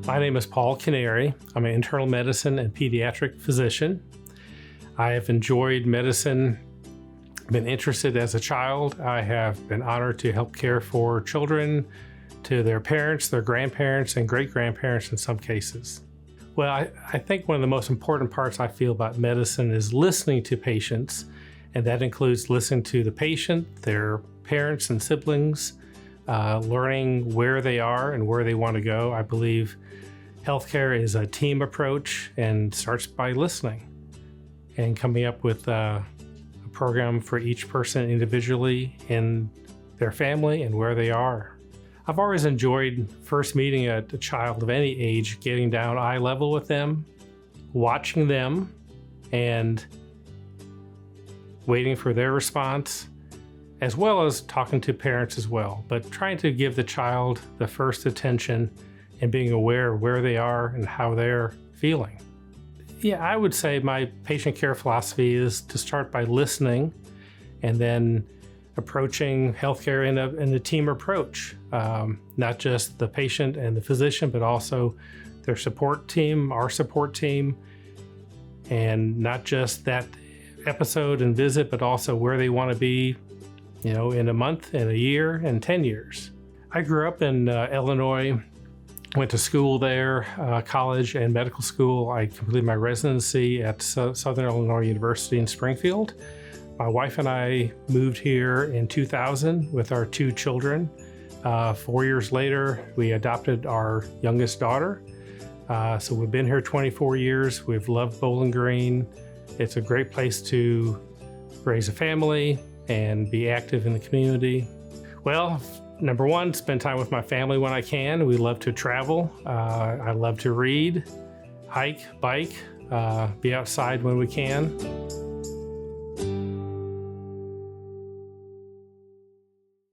My name is Paul Kniery. I'm an internal medicine and pediatric physician. I have enjoyed medicine, been interested as a child. I have been honored to help care for children, to their parents, their grandparents, and great-grandparents in some cases. Well, I think one of the most important parts I feel about medicine is listening to patients, and that includes listening to the patient, their parents and siblings, learning where they are and where they want to go. I believe healthcare is a team approach and starts by listening and coming up with a program for each person individually in their family and where they are. I've always enjoyed first meeting a child of any age, getting down eye level with them, watching them, and waiting for their response, as well as talking to parents as well, but trying to give the child the first attention and being aware of where they are and how they're feeling. Yeah, I would say my patient care philosophy is to start by listening and then approaching healthcare in a team approach, not just the patient and the physician, but also their support team, our support team, and not just that episode and visit, but also where they want to be, in a month, in a year, and 10 years. I grew up in Illinois, went to school there, college and medical school. I completed my residency at Southern Illinois University in Springfield. My wife and I moved here in 2000 with our 2 children. 4 years later, we adopted our youngest daughter. So we've been here 24 years. We've loved Bowling Green. It's a great place to raise a family and be active in the community. Well, number one, spend time with my family when I can. We love to travel. I love to read, hike, bike, be outside when we can.